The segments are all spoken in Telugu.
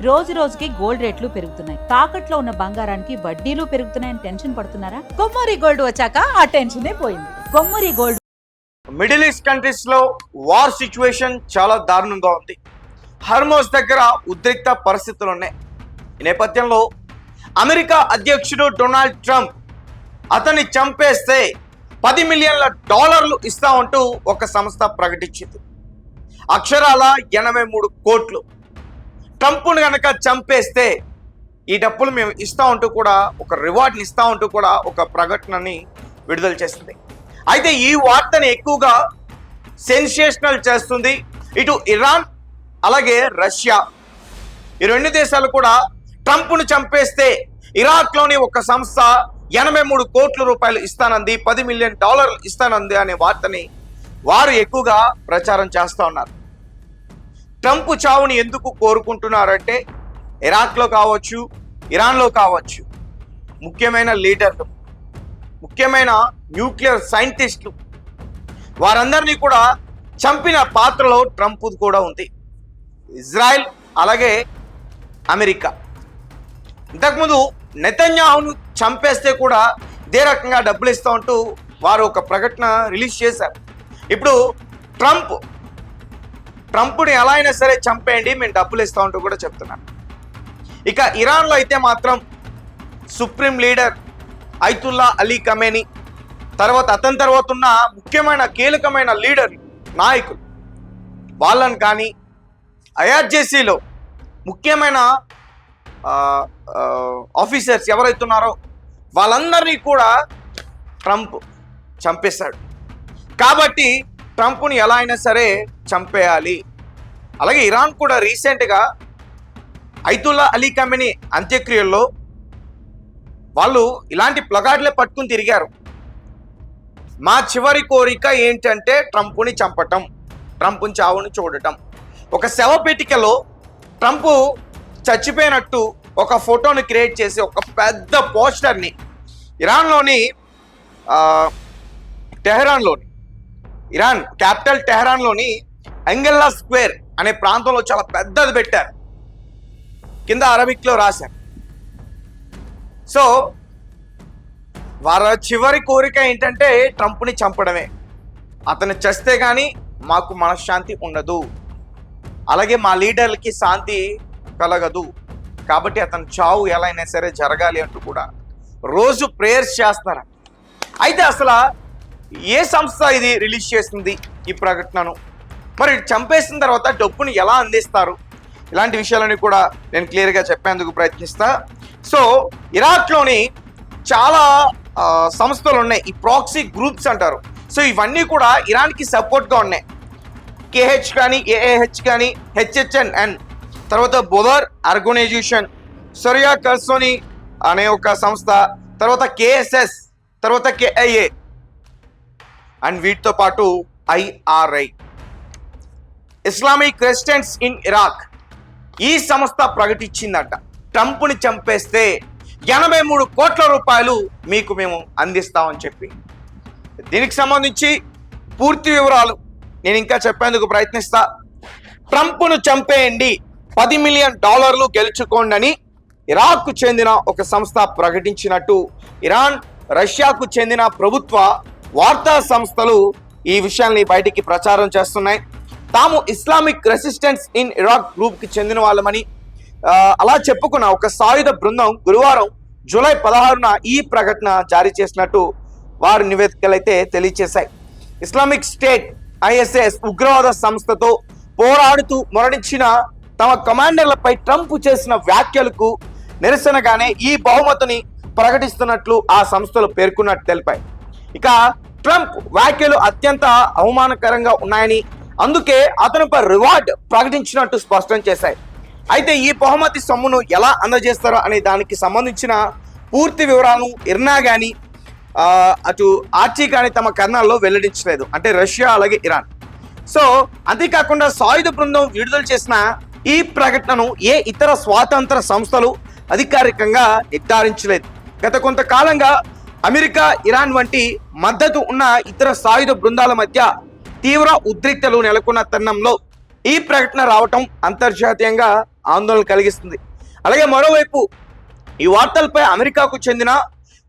రోజు రోజుకి గోల్డ్ రేట్లు పెరుగుతున్నాయి. తాకట్లో ఉన్న బంగారానికి వడ్డీలు పెరుగుతున్నాయని టెన్షన్ పడుతున్నారా? కొమ్మూరి గోల్డ్ వచ్చాక ఆ టెన్షనే పోయింది. Kommuri gold. Middle east countries లో వార్ సిచ్యువేషన్ చాలా దారుణంగా ఉంది. హర్మోస్ దగ్గర ఉద్రిక్త పరిస్థితులు ఉన్నాయి. ఈ నేపథ్యంలో అమెరికా అధ్యక్షుడు డొనాల్డ్ ట్రంప్ అతన్ని చంపేస్తే $10 మిలియన్ల ఇస్తామంటూ ఒక సంస్థ ప్రకటించింది. అక్షరాల 83 కోట్లు. ట్రంప్ను కనుక చంపేస్తే ఈ డబ్బులు మేము ఇస్తామంటూ కూడా ఒక రివార్డ్ని ఇస్తామంటూ కూడా ఒక ప్రకటనని విడుదల చేస్తుంది. అయితే ఈ వార్తని ఎక్కువగా సెన్సేషనల్ చేస్తుంది ఇటు ఇరాన్ అలాగే రష్యా. ఈ రెండు దేశాలు కూడా ట్రంప్ను చంపేస్తే ఇరాక్లోని ఒక సంస్థ 83 కోట్ల రూపాయలు ఇస్తానంది, $10 మిలియన్ ఇస్తానంది అనే వార్తని వారు ఎక్కువగా ప్రచారం చేస్తూ ఉన్నారు. ట్రంప్ చావుని ఎందుకు కోరుకుంటున్నారంటే ఇరాక్లో కావచ్చు, ఇరాన్లో కావచ్చు, ముఖ్యమైన లీడర్లు, ముఖ్యమైన న్యూక్లియర్ సైంటిస్టులు వారందరినీ కూడా చంపిన పాత్రలో ట్రంప్ కూడా ఉంది. ఇజ్రాయెల్ అలాగే అమెరికా. ఇంతకుముందు నెతన్యాహును చంపేస్తే కూడా ఇదే రకంగా డబ్బులు ఇస్తామంటూ వారు ఒక ప్రకటన రిలీజ్ చేశారు. ఇప్పుడు ట్రంప్ని ఎలా అయినా సరే చంపేయండి, మేము డబ్బులు ఇస్తామంటూ కూడా చెప్తున్నారు. ఇక ఇరాన్లో అయితే మాత్రం supreme leader Ayatollah Ali Khamenei తర్వాత అతని తర్వాత ఉన్న ముఖ్యమైన కీలకమైన లీడర్ నాయకులు వాళ్ళని కానీ ఐఆర్జేసీలో ముఖ్యమైన ఆఫీసర్స్ ఎవరైతున్నారో వాళ్ళందరినీ కూడా ట్రంప్ చంపేశాడు. కాబట్టి ట్రంప్ని ఎలా అయినా సరే చంపేయాలి. అలాగే ఇరాన్ కూడా రీసెంట్గా అయతుల్లా అలీ ఖమేనీ అంత్యక్రియల్లో వాళ్ళు ఇలాంటి ప్లగార్డ్లే పట్టుకుని తిరిగారు. మా చివరి కోరిక ఏంటంటే ట్రంప్ని చంపటం, ట్రంప్ని చావుని చూడటం. ఒక శవపేటికలో ట్రంప్ చచ్చిపోయినట్టు ఒక ఫోటోని క్రియేట్ చేసి ఒక పెద్ద పోస్టర్ని ఇరాన్లోని ఇరాన్ క్యాపిటల్ టెహరాన్లోని ఎంగెల్లా స్క్వేర్ అనే ప్రాంతంలో చాలా పెద్దది పెట్టారు. కింద అరబిక్లో రాశారు. సో వారి చివరి కోరిక ఏంటంటే ట్రంప్ని చంపడమే. అతను చస్తే కానీ మాకు మనశ్శాంతి ఉండదు, అలాగే మా లీడర్లకి శాంతి కలగదు. కాబట్టి అతని చావు ఎలా అయినా సరే జరగాలి అంటూ కూడా రోజు ప్రేయర్స్ చేస్తారు. అయితే అసలు ఏ సంస్థ ఇది రిలీజ్ చేసింది ఈ ప్రకటనను? మరి చంపేసిన తర్వాత డబ్బును ఎలా అందిస్తారు? ఇలాంటి విషయాలని కూడా నేను క్లియర్గా చెప్పేందుకు ప్రయత్నిస్తా. సో ఇరాక్లోని చాలా సంస్థలు ఉన్నాయి, ఈ ప్రాక్సీ గ్రూప్స్ అంటారు. సో ఇవన్నీ కూడా ఇరాన్కి సపోర్ట్గా ఉన్నాయి. కేహెచ్ కానీ, ఏఏహెచ్ కానీ, హెచ్హెచ్ఎన్ఎన్, తర్వాత బొదర్ ఆర్గనైజేషన్, సొరియా కర్సోని అనే ఒక సంస్థ, తర్వాత కేఎస్ఎస్, తర్వాత కేఐఏ అండ్ వీటితో పాటు IRI, Islamic resistance in Iraq. ఈ సంస్థ ప్రకటించిందట ట్రంప్ని చంపేస్తే 83 కోట్ల రూపాయలు మీకు మేము అందిస్తామని చెప్పి. దీనికి సంబంధించి పూర్తి వివరాలు నేను ఇంకా చెప్పేందుకు ప్రయత్నిస్తా. ట్రంప్ను చంపేయండి, $10 మిలియన్ గెలుచుకోండి అని ఇరాక్కు చెందిన ఒక సంస్థ ప్రకటించినట్టు ఇరాన్, రష్యాకు చెందిన ప్రభుత్వ వార్తా సంస్థలు ఈ విషయాన్ని బయటికి ప్రచారం చేస్తున్నాయి. తాము ఇస్లామిక్ రెసిస్టెన్స్ ఇన్ ఇరాక్ గ్రూప్కి చెందిన వాళ్ళమని అలా చెప్పుకున్న ఒక సాయుధ బృందం గురువారం జూలై 16న ఈ ప్రకటన జారీ చేసినట్టు వారి నివేదికలు అయితే తెలియజేశాయి. ఇస్లామిక్ స్టేట్ ఐఎస్ఎస్ ఉగ్రవాద సంస్థతో పోరాడుతూ మరణించిన తమ కమాండర్లపై ట్రంప్ చేసిన వ్యాఖ్యలకు నిరసనగానే ఈ బహుమతిని ప్రకటిస్తున్నట్లు ఆ సంస్థలు పేర్కొన్నట్టు తెలిపాయి. ఇక ట్రంప్ వ్యాఖ్యలు అత్యంత అవమానకరంగా ఉన్నాయని, అందుకే అతనిపై రివార్డ్ ప్రకటించినట్టు స్పష్టం చేశాయి. అయితే ఈ బహుమతి సొమ్మును ఎలా అందజేస్తారో అనే దానికి సంబంధించిన పూర్తి వివరాలను ఇర్నా కానీ అటు ఆర్టీ కానీ తమ కథనాల్లో వెల్లడించలేదు, అంటే రష్యా అలాగే ఇరాన్. సో అంతేకాకుండా సాయుధ బృందం విడుదల చేసిన ఈ ప్రకటనను ఏ ఇతర స్వాతంత్ర సంస్థలు అధికారికంగా నిర్ధారించలేదు. గత కొంతకాలంగా అమెరికా, ఇరాన్ వంటి మద్దతు ఉన్న ఇతర సాయుధ బృందాల మధ్య తీవ్ర ఉద్రిక్తలు నెలకొన్న తరుణంలో ఈ ప్రకటన రావటం అంతర్జాతీయంగా ఆందోళన కలిగిస్తుంది. అలాగే మరోవైపు ఈ వార్తలపై అమెరికాకు చెందిన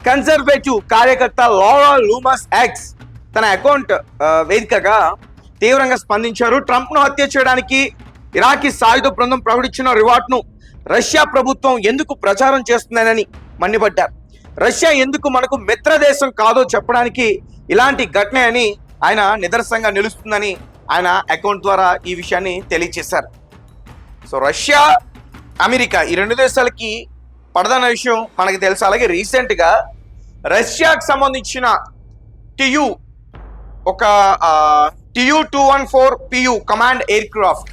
కన్జర్వేటివ్ కార్యకర్త లారా లూమస్ ఎక్స్ తన అకౌంట్ వేదికగా తీవ్రంగా స్పందించారు. ట్రంప్ను హత్య చేయడానికి ఇరాకీ సాయుధ బృందం ప్రకటించిన రివార్డ్ను రష్యా ప్రభుత్వం ఎందుకు ప్రచారం చేస్తుందని మండిపడ్డారు. రష్యా ఎందుకు మనకు మిత్ర దేశం కాదో చెప్పడానికి ఇలాంటి ఘటన అని ఆయన నిదర్శనంగా నిలుస్తుందని ఆయన అకౌంట్ ద్వారా ఈ విషయాన్ని తెలియజేశారు. సో రష్యా అమెరికా ఈ రెండు దేశాలకి పడదన్న విషయం మనకి తెలుసు. అలాగే రీసెంట్గా రష్యాకు సంబంధించిన TU-214PU command air craft,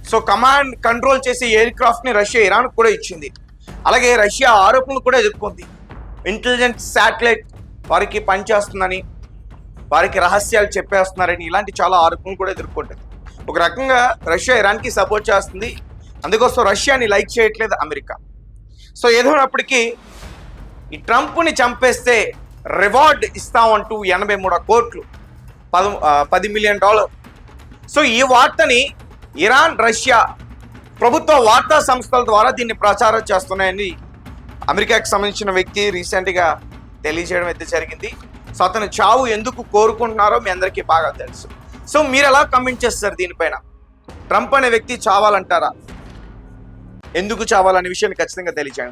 so command control చేసే ఎయిర్ క్రాఫ్ట్ని రష్యా ఇరాన్ కూడా ఇచ్చింది. అలాగే రష్యా ఆరోపణలు కూడా ఎదుర్కొంది. ఇంటెలిజెన్స్ శాటిలైట్ వారికి పనిచేస్తుందని, వారికి రహస్యాలు చెప్పేస్తున్నారని, ఇలాంటి చాలా ఆరోపణలు కూడా ఎదుర్కొంటుంది. ఒక రకంగా రష్యా ఇరాన్కి సపోర్ట్ చేస్తుంది. అందుకోసం రష్యాని లైక్ చేయట్లేదు అమెరికా. సో ఏదైనప్పటికీ ఈ ట్రంప్ని చంపేస్తే రివార్డ్ ఇస్తామంటూ 83 కోట్లు, $10 మిలియన్. సో ఈ వార్తని ఇరాన్, రష్యా ప్రభుత్వ వార్తా సంస్థల ద్వారా దీన్ని ప్రచారం చేస్తున్నాయని అమెరికాకి సంబంధించిన వ్యక్తి రీసెంట్గా తెలియజేయడం అయితే జరిగింది. సో అతను చావు ఎందుకు కోరుకుంటున్నారో మీ అందరికీ బాగా తెలుసు. సో మీరు ఎలా కమెంట్ చేస్తారు దీనిపైన? ట్రంప్ అనే వ్యక్తి చావాలంటారా? ఎందుకు చావాలనే విషయాన్ని ఖచ్చితంగా తెలియజేయండి.